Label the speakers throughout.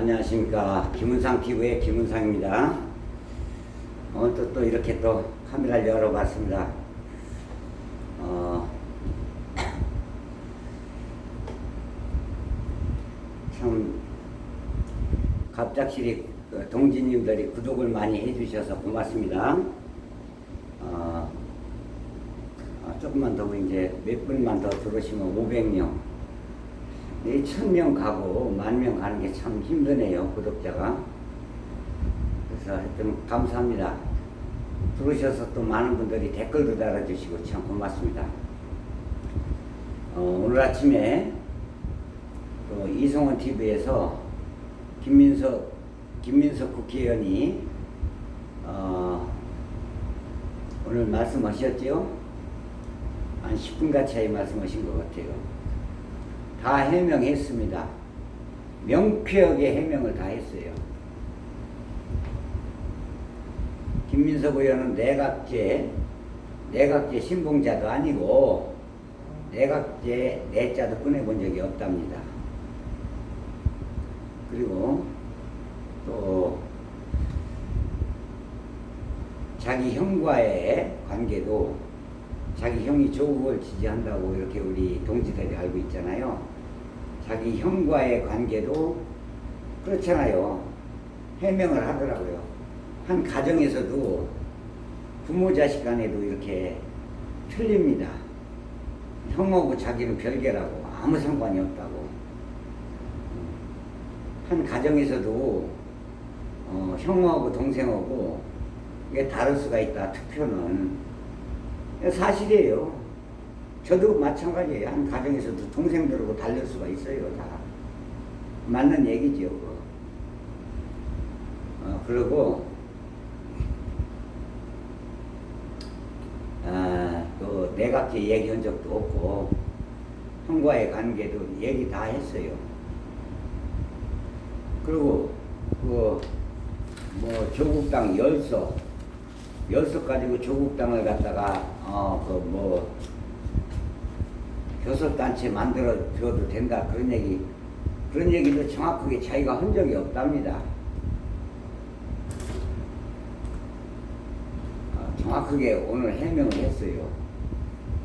Speaker 1: 안녕하십니까. 김은상 TV의 김은상입니다. 또 이렇게 또 카메라를 열어봤습니다. 참 갑작스레 동지님들이 구독을 많이 해주셔서 고맙습니다. 조금만 더 이제 몇 분만 더 들어오시면 500명, 1000명 가고 10,000명 가는 게 참 힘드네요, 구독자가. 그래서 하여튼 감사합니다. 들어오셔서 또 많은 분들이 댓글도 달아주시고 참 고맙습니다. 오늘 아침에 또 이성원 TV에서 김민석 국회의원이 오늘 말씀하셨죠? 한 10분 가까이 말씀하신 것 같아요. 다 해명했습니다. 명쾌하게 해명을 다 했어요. 김민석 의원은 내각제 신봉자도 아니고 내각제 내자도 꺼내본 적이 없답니다. 그리고 또 자기 형과의 관계도 자기 형이 조국을 지지한다고 이렇게 우리 동지들이 알고 있잖아요. 자기 형과의 관계도 그렇잖아요. 해명을 하더라고요. 한 가정에서도 부모 자식 간에도 이렇게 틀립니다. 형하고 자기는 별개라고, 아무 상관이 없다고. 한 가정에서도 형하고 동생하고 이게 다를 수가 있다. 투표는 사실이에요. 저도 마찬가지예요. 한 가정에서도 동생들하고 다를 수가 있어요. 다 맞는 얘기죠. 그리고 또 내각제 얘기한 적도 없고 형과의 관계도 얘기 다 했어요. 그리고 뭐 조국당 열서 가지고 조국당을 갖다가 교섭단체 만들어 줘도 된다, 그런 얘기도 정확하게 자기가 한 적이 없답니다. 정확하게 오늘 해명을 했어요.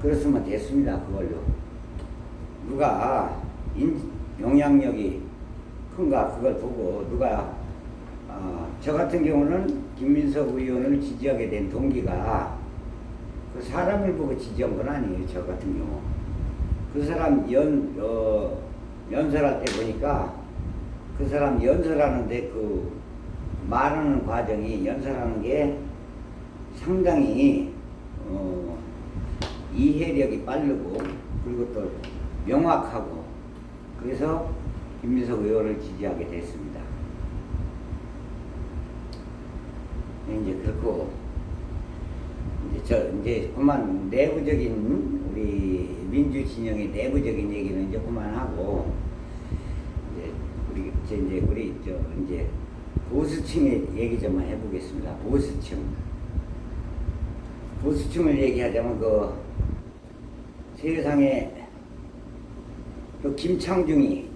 Speaker 1: 그랬으면 됐습니다. 그걸로 누가 영향력이 큰가 그걸 보고 누가 저 같은 경우는 김민석 의원을 지지하게 된 동기가 그 사람을 보고 지지한 건 아니에요. 저 같은 경우 그 사람 연설할 때 보니까 그 사람 연설하는데 그 말하는 과정이 연설하는 게 상당히 이해력이 빠르고 그리고 또 명확하고 그래서 김민석 의원을 지지하게 됐습니다. 이제 그렇고 이제 그만 내부적인 우리 민주 진영의 내부적인 얘기는 이제 그만하고 이제 보수층의 얘기 좀 해보겠습니다. 보수층을 얘기하자면 그 세상에 또 김창중이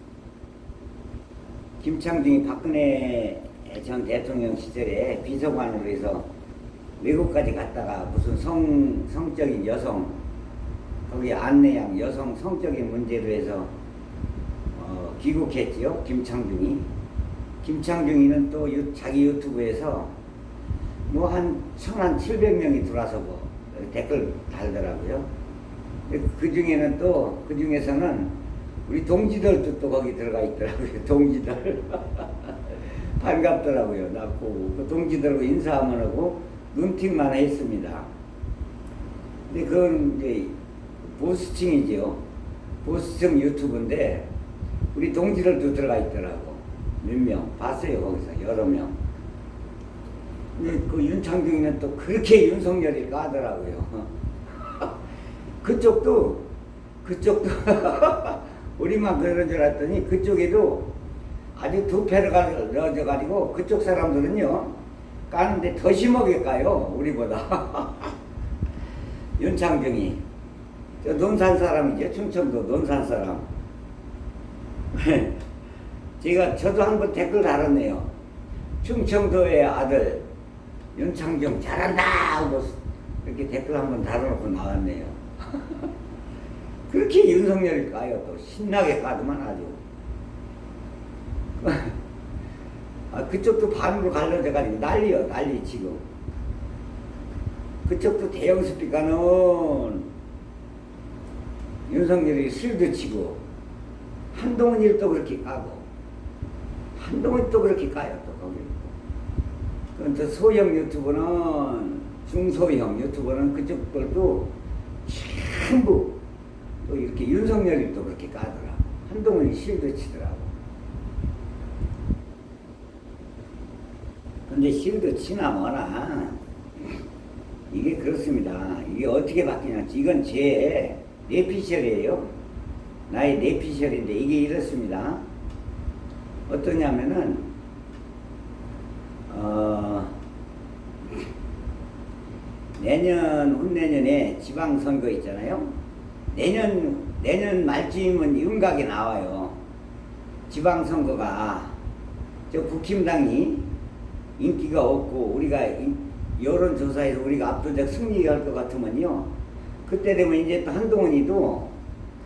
Speaker 1: 박근혜 전 대통령 시절에 비서관으로 해서 외국까지 갔다가 무슨 성적인 여성, 거기 안내양 여성 성적인 문제로 해서 귀국했지요. 김창중이는 또 자기 유튜브에서 뭐 한 1,700명이 들어와서 댓글 달더라고요. 그 중에서는 우리 동지들도 또 거기 들어가 있더라고요. 동지들. 반갑더라고요. 나 보고. 그 동지들하고 인사하면 하고 눈팅만 했습니다. 근데 그건 이제 보수층이죠. 보수층 유튜브인데 우리 동지들도 들어가 있더라고. 몇 명. 봤어요. 거기서 여러 명. 근데 그 윤창중이는 또 그렇게 윤석열이 까더라고요. 그쪽도 우리만 그런 줄 알았더니 그쪽에도 아주 두 패를 가져가지고 그쪽 사람들은요 까는데 더 심하게 까요. 우리보다. 윤창중이 저 논산 사람이죠. 충청도 논산 사람. 저도 한번 댓글 달았네요. 충청도의 아들 윤창중 잘한다 하고 이렇게 댓글 한번 달아놓고 나왔네요. 그렇게 윤석열이 까요. 또 신나게 까더만 아주. 그쪽도 반으로 갈라져가지고 난리 지금. 그쪽도 대형 스피커는 윤석열이 실드 치고 한동훈이 또 그렇게 까고 한동훈이 또 그렇게 까요. 또 거기. 또 소형 유튜버는 중소형 유튜버는 그쪽들도 전부 또 이렇게 윤석열이 또 그렇게 까더라. 한동훈이 실드 치더라고. 근데 실드 치나 뭐나 이게 그렇습니다. 이게 어떻게 바뀌냐. 이건 제 뇌피셜이에요. 나의 뇌피셜인데 이게 이렇습니다. 어떠냐면은 내년 후내년에 지방선거 있잖아요. 내년 말쯤이면 윤곽이 나와요. 지방선거가 저 국힘당이 인기가 없고 우리가 여론조사에서 우리가 압도적 승리할 것 같으면요. 그때 되면 이제 또 한동훈이도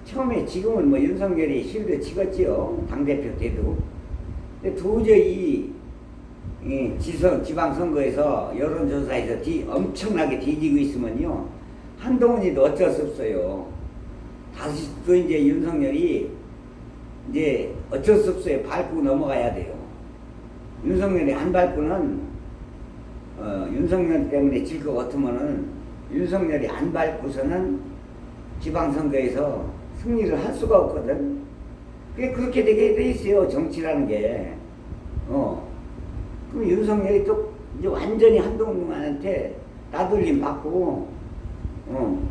Speaker 1: 처음에 지금은 뭐 윤석열이 실드 치겠지요. 당대표 때도. 근데 도저히 지방선거에서 여론조사에서 엄청나게 뒤지고 있으면요. 한동훈이도 어쩔 수 없어요. 다시 또 이제 윤석열이 이제 어쩔 수 없어요. 밟고 넘어가야 돼요. 윤석열이 안 밟고는 윤석열 때문에 질 것 같으면은 윤석열이 안 밟고서는 지방선거에서 승리를 할 수가 없거든. 그게 그렇게 되게 돼 있어요. 정치라는 게. 그럼 윤석열이 또 이제 완전히 한동훈한테 따돌림 받고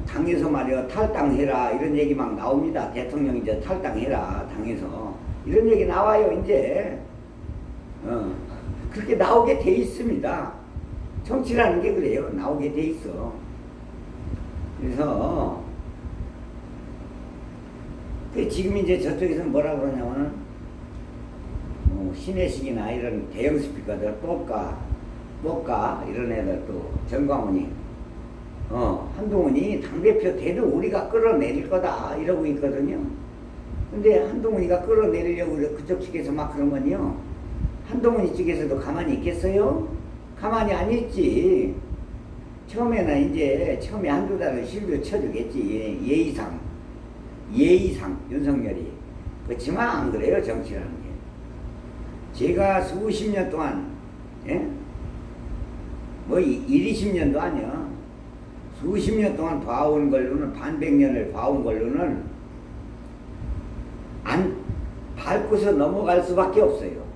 Speaker 1: 당에서 말이야 탈당해라 이런 얘기 막 나옵니다. 대통령이 이제 탈당해라 당에서 이런 얘기 나와요. 이제 그렇게 나오게 돼 있습니다. 정치라는 게 그래요. 나오게 돼 있어. 그래서 지금 이제 저쪽에서는 뭐라 그러냐면은 신혜식이나 이런 대형 스피커들 뽀까 이런 애들 또 정광훈이 한동훈이 당대표 돼도 우리가 끌어내릴 거다 이러고 있거든요. 근데 한동훈이가 끌어내리려고 그쪽 측에서 막 그러면요. 한동훈이 쪽에서도 가만히 있겠어요? 가만히 안 있지. 처음에 한두 달은 실드 쳐주겠지. 예의상 윤석열이. 그렇지만 안 그래요. 정치라는 게. 제가 수십 년 동안 뭐 20년도 아니야. 수십 년 동안 봐온 걸로는 반백년을 봐온 걸로는 안 밟고서 넘어갈 수밖에 없어요.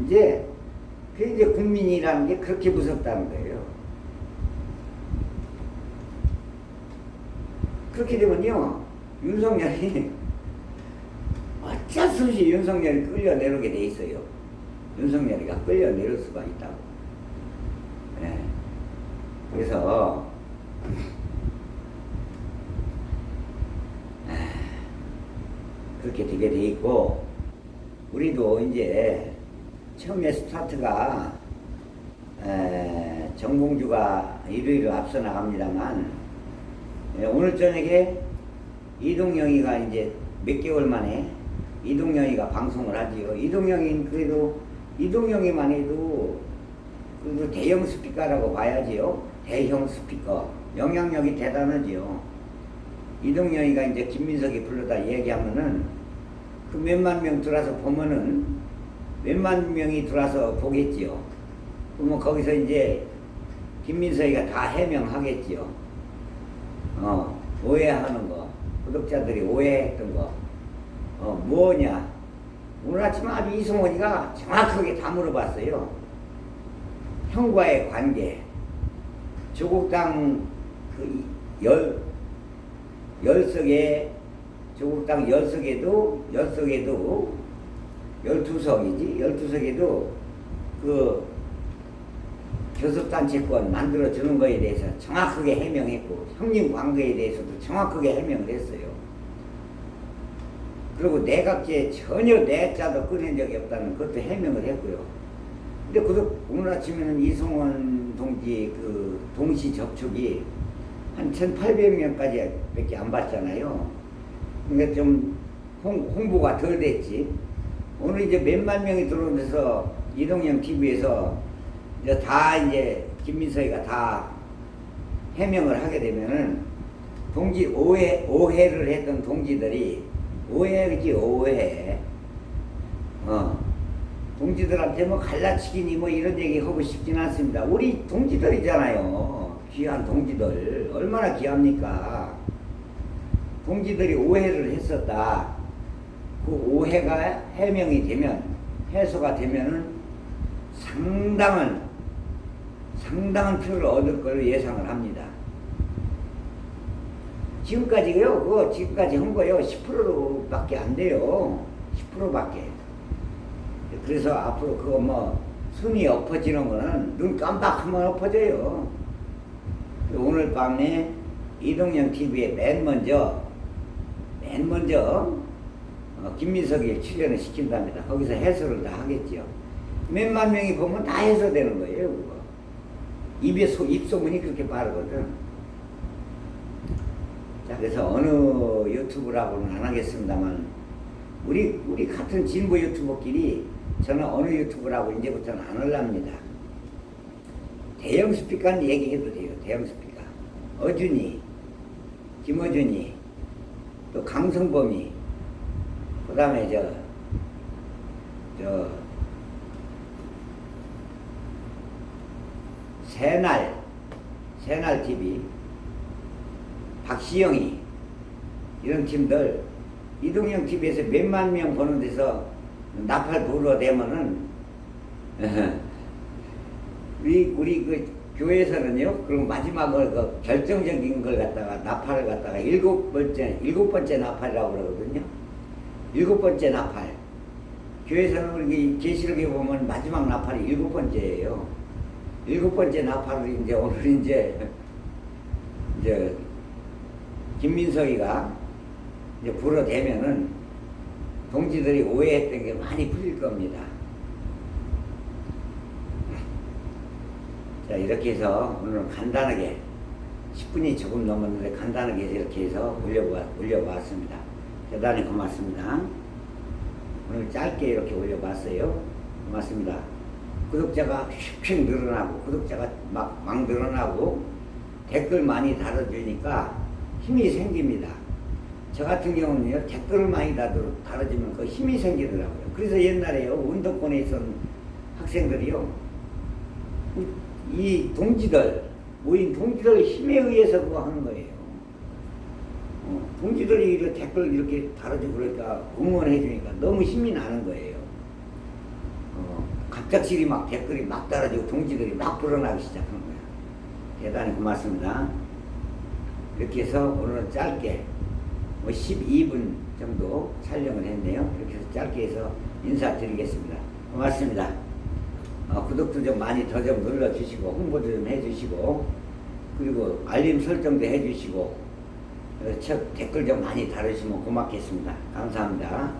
Speaker 1: 이제 국민이라는 게 그렇게 무섭다는 거예요. 그렇게 되면요, 윤석열이 어쩔 수 없이 윤석열이 끌려내려게 돼 있어요. 윤석열이가 끌려내릴 수가 있다고. 네. 그래서 그렇게 되게 돼 있고, 우리도 이제 처음에 스타트가 정봉주가 일위로 앞서 나갑니다만, 오늘 저녁에 이동영이가 이제 몇 개월 만에 이동영이가 방송을 하지요. 이동영이만 해도 그래도 대형 스피커라고 봐야지요. 대형 스피커. 영향력이 대단하지요. 이동영이가 이제 김민석이 불러다 얘기하면은 그 몇만 명 들어와서 보면은 몇만 명이 들어와서 보겠지요. 그러면 거기서 이제 김민석이가 다 해명하겠지요. 오해하는 거, 구독자들이 오해했던 거, 뭐냐. 오늘 아침에 아주 이승원이가 정확하게 다 물어봤어요. 형과의 관계, 조국당 그 조국당 10석에도 12석에도 그 교섭단체권 만들어주는 거에 대해서 정확하게 해명했고, 형님 관계에 대해서도 정확하게 해명을 했어요. 그리고 내각제 전혀 내자도 꺼낸 적이 없다는 것도 해명을 했고요. 근데 오늘 아침에는 이성원 동지 그 동시 접촉이 한 1,800명까지 밖에 안 받잖아요. 그러니까 좀 홍보가 덜 됐지. 오늘 이제 몇만 명이 들어오면서 이동영 TV에서 이제 김민석이가 다 해명을 하게 되면은 오해를 했던 동지들이 오해지 오해. 동지들한테 뭐 갈라치기니 뭐 이런 얘기 하고 싶진 않습니다. 우리 동지들이잖아요. 귀한 동지들. 얼마나 귀합니까? 동지들이 오해를 했었다. 그 오해가 해명이 되면, 해소가 되면은 상당한 표를 얻을 걸 예상을 합니다. 지금까지 한 거요. 10%밖에 안 돼요. 10%밖에. 그래서 앞으로 그거 뭐 숨이 엎어지는 거는 눈 깜빡하면 엎어져요. 오늘 밤에 이동영 TV에 맨 먼저 김민석이 출연을 시킨답니다. 거기서 해설을 다 하겠죠. 몇만 명이 보면 다 해소되는 거예요. 그거. 입소문이 그렇게 빠르거든. 자, 그래서 어느 유튜브라고는 안 하겠습니다만 우리 같은 진보 유튜버끼리 저는 어느 유튜브라고 이제부터는 안 하랍니다. 대형 스피커는 얘기해도 돼요. 대형 스피커. 어준이, 김어준이, 또 강성범이, 그 다음에 새날 TV, 박시영이, 이런 팀들, 이동영 TV에서 몇만 명 보는 데서 나팔 불어대면은, 우리 그 교회에서는요, 그리고 마지막으로 그 결정적인 걸 갖다가, 나팔을 갖다가 일곱 번째 나팔이라고 그러거든요. 7번째 나팔. 교회에서는 우리 계시록에 보면 마지막 나팔이 7번째예요. 7번째 나팔을 오늘 이제 김민석이가 이제 불어대면은 동지들이 오해했던 게 많이 풀릴 겁니다. 자, 이렇게 해서 오늘은 간단하게 10분이 조금 넘었는데 간단하게 이렇게 해서 올려보았습니다. 대단히 고맙습니다. 오늘 짧게 이렇게 올려봤어요. 고맙습니다. 구독자가 휙휙 늘어나고, 구독자가 막 늘어나고, 댓글 많이 달아주니까 힘이 생깁니다. 저 같은 경우는요, 댓글을 많이 달아주면 그 힘이 생기더라고요. 그래서 옛날에요, 운동권에 있던 학생들이요, 이 모인 동지들 힘에 의해서 그거 하는 거예요. 동지들이 이렇게 댓글 이렇게 달아주고 그러니까 응원해주니까 너무 힘이 나는 거예요. 갑작스레 막 댓글이 막 달아주고 동지들이 막 불어나기 시작한 거예요. 대단히 고맙습니다. 이렇게 해서 오늘은 짧게 12분 정도 촬영을 했네요. 이렇게 해서 짧게 해서 인사드리겠습니다. 고맙습니다. 구독도 좀 많이 더 좀 눌러주시고 홍보도 좀 해주시고 그리고 알림 설정도 해주시고 댓글 좀 많이 달으시면 고맙겠습니다. 감사합니다.